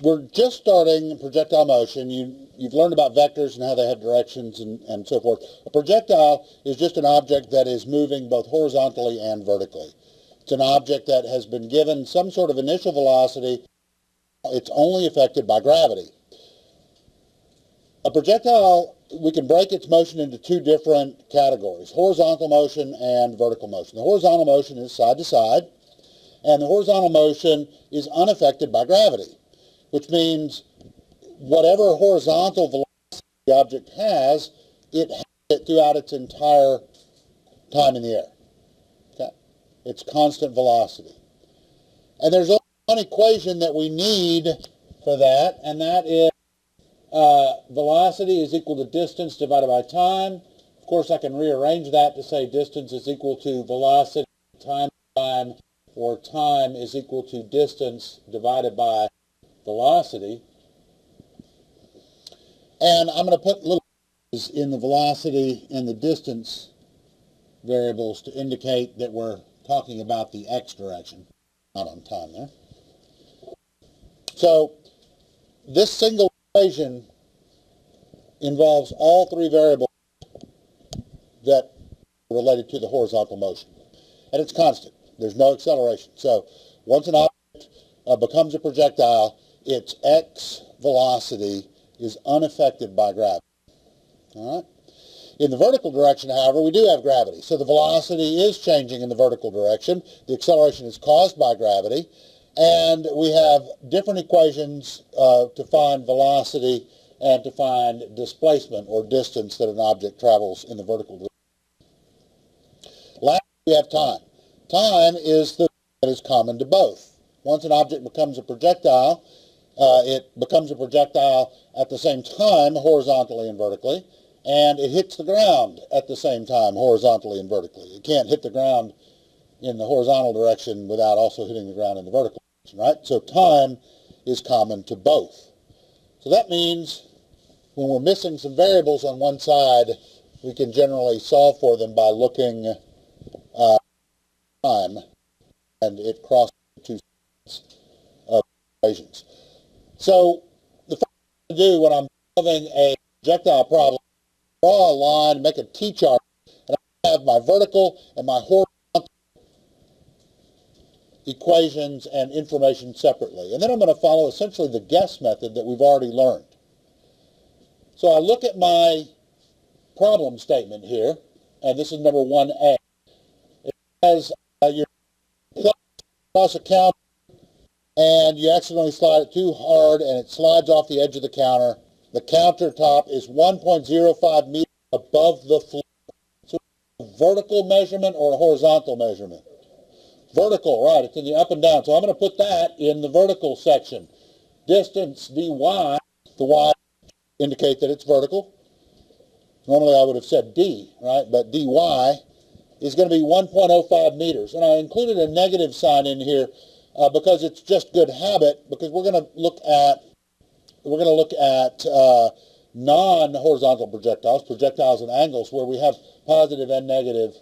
we're just starting projectile motion. You've learned about vectors and how they have directions and so forth. A projectile is just an object that is moving both horizontally and vertically. It's an object that has been given some sort of initial velocity. It's only affected by gravity. A projectile, we can break its motion into two different categories, horizontal motion and vertical motion. The horizontal motion is side to side, and the horizontal motion is unaffected by gravity, which means whatever horizontal velocity the object has, it has it throughout its entire time in the air. Okay? It's constant velocity. And there's only one equation that we need for that, and that is velocity is equal to distance divided by time. Of course, I can rearrange that to say distance is equal to velocity times time, or time is equal to distance divided by velocity. And I'm going to put little in the velocity and the distance variables to indicate that we're talking about the x direction, not on time there. So this single equation involves all three variables that are related to the horizontal motion. And it's constant. There's no acceleration. So once an object becomes a projectile, its x velocity is unaffected by gravity. All right? In the vertical direction, however, we do have gravity. So the velocity is changing in the vertical direction. The acceleration is caused by gravity. And we have different equations to find velocity and to find displacement or distance that an object travels in the vertical direction. Last, we have time. Time is the thing that is common to both. Once an object becomes a projectile, it becomes a projectile at the same time, horizontally and vertically, and it hits the ground at the same time, horizontally and vertically. It can't hit the ground in the horizontal direction without also hitting the ground in the vertical direction, right? So time is common to both. So that means when we're missing some variables on one side, we can generally solve for them by looking time, and it crosses the two sides of equations. So the first thing to do when I'm solving a projectile problem, draw a line, make a T-chart, and I have my vertical and my horizontal equations and information separately. And then I'm going to follow essentially the guess method that we've already learned. So I look at my problem statement here, and this is number 1A. It says you're across a counter, and you accidentally slide it too hard, and it slides off the edge of the counter. The countertop is 1.05 meters above the floor. So a vertical measurement or a horizontal measurement? Vertical, right, it's in the up and down. So I'm going to put that in the vertical section. Distance dy, the y indicate that it's vertical. Normally I would have said d, right, but dy is going to be 1.05 meters. And I included a negative sign in here because it's just good habit, because we're going to look at non-horizontal projectiles, projectiles and angles, where we have positive and negative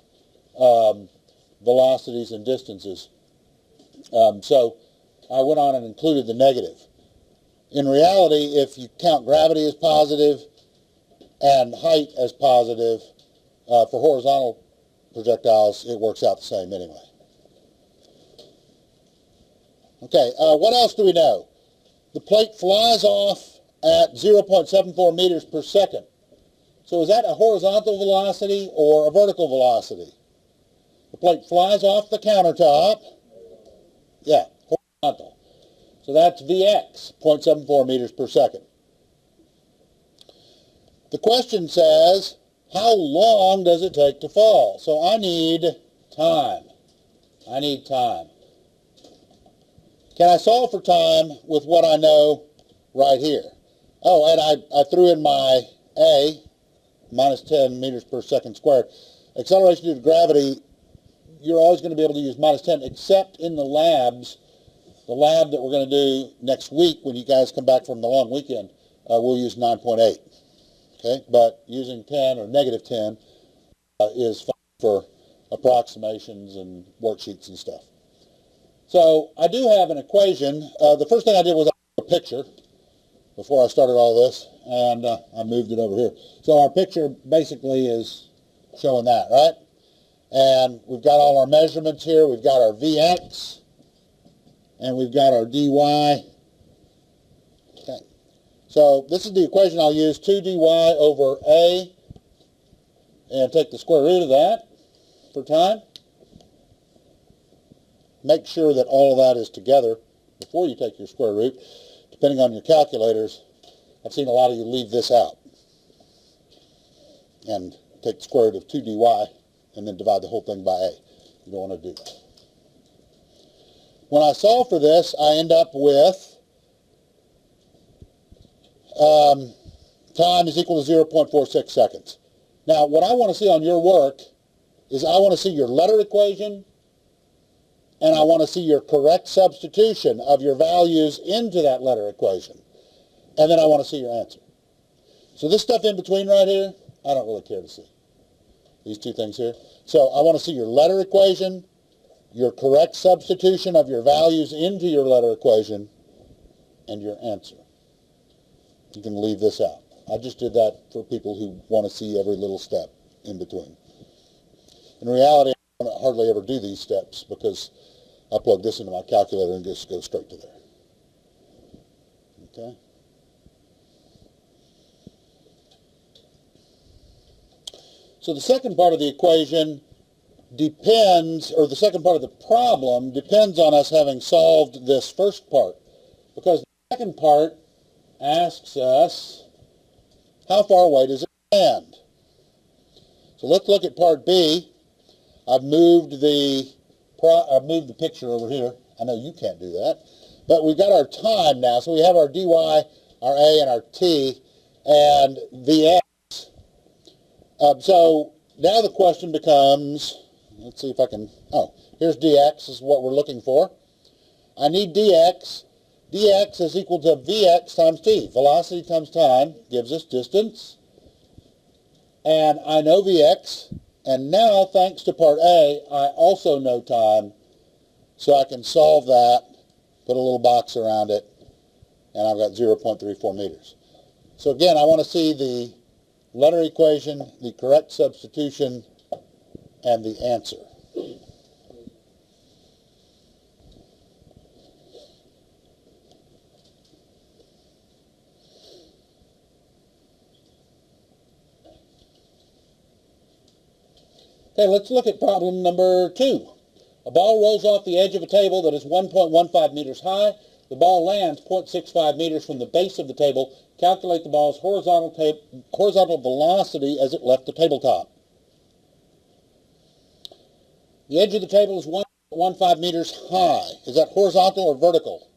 velocities and distances. So I went on and included the negative. In reality, if you count gravity as positive and height as positive, for horizontal projectiles, it works out the same anyway. Okay, what else do we know? The plate flies off at 0.74 meters per second. So is that a horizontal velocity or a vertical velocity? The plate flies off the countertop. Yeah, horizontal. So that's Vx, 0.74 meters per second. The question says, how long does it take to fall? So I need time. I need time. Can I solve for time with what I know right here? Oh, and I threw in my A, minus 10 meters per second squared. Acceleration due to gravity, you're always going to be able to use minus 10, except in the labs. The lab that we're going to do next week when you guys come back from the long weekend, we'll use 9.8. Okay, but using 10 or negative 10 is fine for approximations and worksheets and stuff. So I do have an equation. The first thing I did was I picture before I started all this, and I moved it over here. So our picture basically is showing that, right? And we've got all our measurements here. We've got our Vx, and we've got our dy. Okay. So this is the equation I'll use, 2 dy over a, and take the square root of that for time. Make sure that all of that is together before you take your square root. Depending on your calculators, I've seen a lot of you leave this out and take the square root of 2 dy and then divide the whole thing by a. You don't want to do that. When I solve for this, I end up with time is equal to 0.46 seconds. Now, what I want to see on your work is I want to see your letter equation, and I want to see your correct substitution of your values into that letter equation. And then I want to see your answer. So this stuff in between right here, I don't really care to see. These two things here. So I want to see your letter equation, your correct substitution of your values into your letter equation, and your answer. You can leave this out. I just did that for people who want to see every little step in between. In reality, I don't hardly ever do these steps because I plug this into my calculator and just go straight to there. Okay? So the second part of the equation depends, or the second part of the problem depends on us having solved this first part. Because the second part asks us, how far away does it land? So let's look at part B. I've moved the picture over here. I know you can't do that. But we've got our time now. So we have our dy, our a, and our t, and vx. So now the question becomes, let's see if I can, here's dx is what we're looking for. I need dx. dx is equal to vx times t. Velocity times time gives us distance. And I know vx. And now, thanks to part A, I also know time, so I can solve that, put a little box around it, and I've got 0.34 meters. So again, I want to see the letter equation, the correct substitution, and the answer. Okay, let's look at problem number 2. A ball rolls off the edge of a table that is 1.15 meters high. The ball lands 0.65 meters from the base of the table. Calculate the ball's horizontal velocity as it left the tabletop. The edge of the table is 1.15 meters high. Is that horizontal or vertical?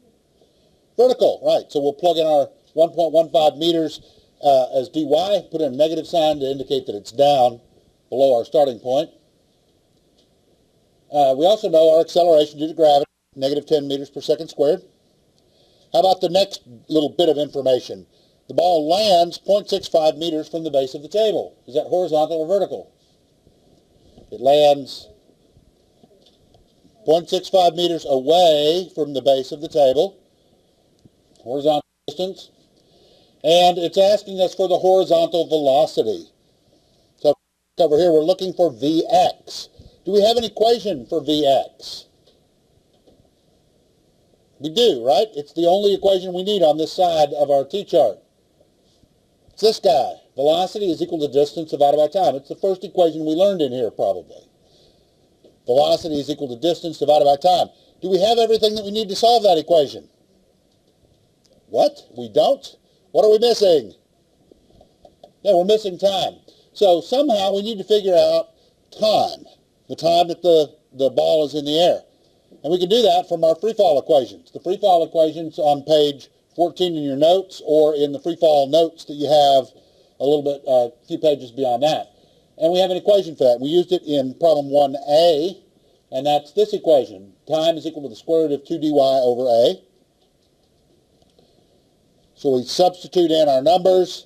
Vertical, right. So we'll plug in our 1.15 meters as dy, put in a negative sign to indicate that it's down below our starting point. We also know our acceleration due to gravity, negative 10 meters per second squared. How about the next little bit of information? The ball lands 0.65 meters from the base of the table. Is that horizontal or vertical? It lands 0.65 meters away from the base of the table, horizontal distance, and it's asking us for the horizontal velocity. So over here we're looking for Vx. Do we have an equation for Vx? We do, right? It's the only equation we need on this side of our t-chart. It's this guy. Velocity is equal to distance divided by time. It's the first equation we learned in here, probably. Velocity is equal to distance divided by time. Do we have everything that we need to solve that equation? What? We don't? What are we missing? Yeah, we're missing time. So somehow we need to figure out time, the time that the ball is in the air. And we can do that from our free fall equations. The free fall equations on page 14 in your notes, or in the free fall notes that you have a few pages beyond that. And we have an equation for that. We used it in problem 1a, and that's this equation. Time is equal to the square root of 2 dy over a. So we substitute in our numbers,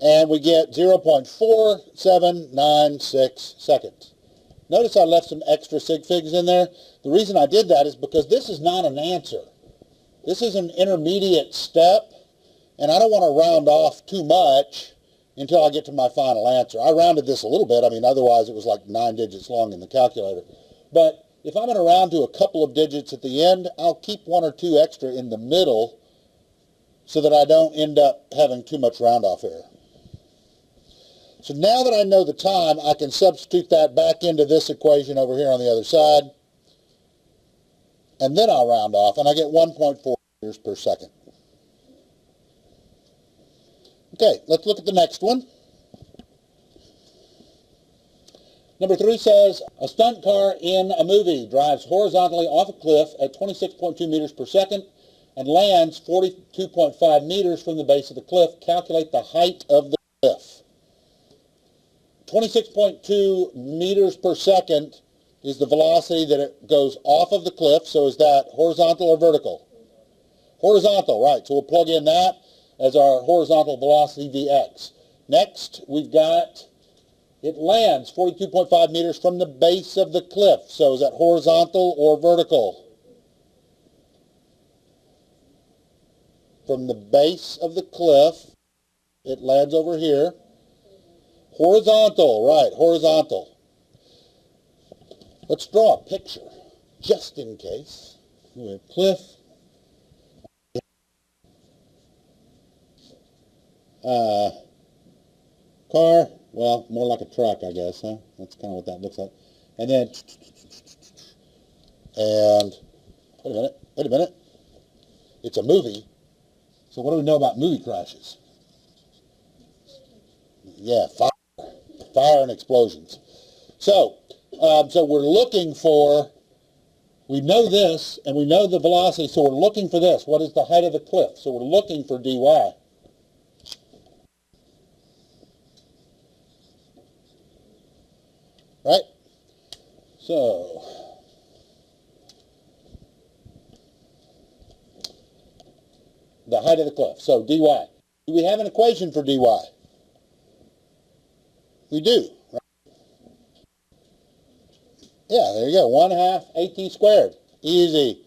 and we get 0.4796 seconds. Notice I left some extra sig figs in there. The reason I did that is because this is not an answer. This is an intermediate step, and I don't want to round off too much until I get to my final answer. I rounded this a little bit. I mean, otherwise it was like 9 digits long in the calculator. But if I'm going to round to a couple of digits at the end, I'll keep 1 or 2 extra in the middle so that I don't end up having too much round-off error. So now that I know the time, I can substitute that back into this equation over here on the other side, and then I'll round off, and I get 1.4 meters per second. Okay, let's look at the next one. Number 3 says, a stunt car in a movie drives horizontally off a cliff at 26.2 meters per second and lands 42.5 meters from the base of the cliff. Calculate the height of the cliff. 26.2 meters per second is the velocity that it goes off of the cliff. So is that horizontal or vertical? Horizontal, right. So we'll plug in that as our horizontal velocity Vx. Next, we've got it lands 42.5 meters from the base of the cliff. So is that horizontal or vertical? From the base of the cliff, it lands over here. Horizontal, right, horizontal. Let's draw a picture, just in case. We have cliff. Car, well, more like a truck, I guess, huh? That's kind of what that looks like. And then, and, wait a minute. It's a movie. So what do we know about movie crashes? Yeah, fire and explosions. So we're looking for, we know this, and we know the velocity, so we're looking for this. What is the height of the cliff? So we're looking for dy. Right? So, the height of the cliff. So dy. Do we have an equation for dy? We do. Right? Yeah, there you go. 1/2 AT squared. Easy.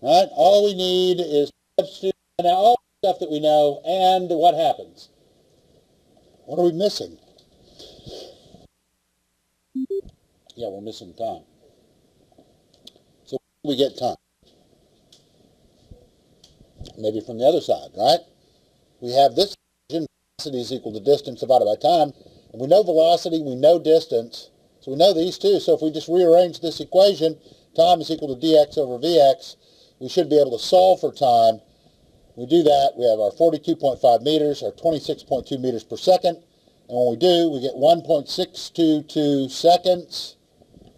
Right? All we need is substitute now all the stuff that we know, and what happens? What are we missing? Yeah, we're missing time. So we get time. Maybe from the other side, right? We have this equation, velocity is equal to distance divided by time. And we know velocity, we know distance, so we know these two. So if we just rearrange this equation, time is equal to dx over vx, we should be able to solve for time. We do that, we have our 42.5 meters, our 26.2 meters per second. And when we do, we get 1.622 seconds.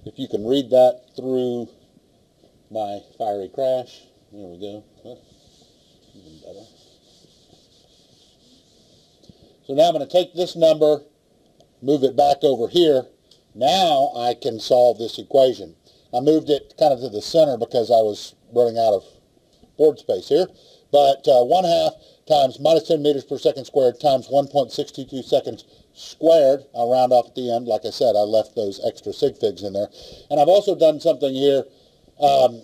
If you can read that through my fiery crash. There we go. Even better. So now I'm going to take this number, move it back over here. Now I can solve this equation. I moved it kind of to the center because I was running out of board space here. But 1/2 times minus 10 meters per second squared times 1.622 seconds squared. I'll round off at the end. Like I said, I left those extra sig figs in there. And I've also done something here. I'm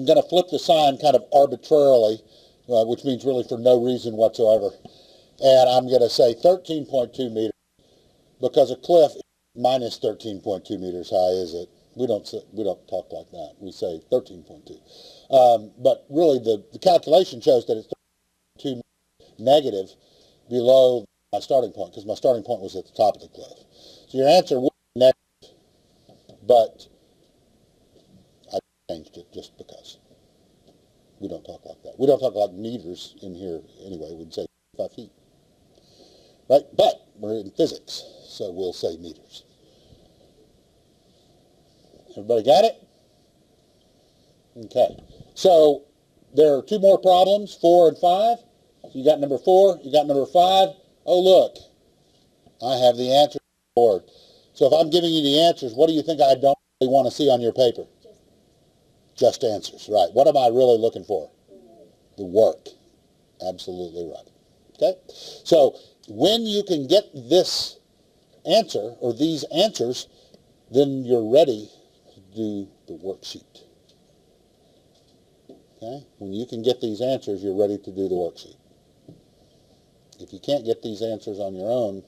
going to flip the sign kind of arbitrarily, which means really for no reason whatsoever. And I'm going to say 13.2 meters because a cliff is minus 13.2 meters high, is it? We don't talk like that. We say 13.2. But really the calculation shows that it's 13.2 negative below my starting point because my starting point was at the top of the cliff. So your answer would be negative, but I changed it just because. We don't talk like that. We don't talk like meters in here anyway. We'd say 5 feet. Right? But we're in physics, so we'll say meters. Everybody got it? Okay. So there are 2 more problems, 4 and 5. So you got number 4, you got number 5. Oh, look. I have the answer on the board. So if I'm giving you the answers, what do you think I don't really want to see on your paper? Just answers, right. What am I really looking for? The work. Absolutely right. Okay? So when you can get this answer or these answers, then you're ready to do the worksheet. Okay? When you can get these answers, you're ready to do the worksheet. If you can't get these answers on your own,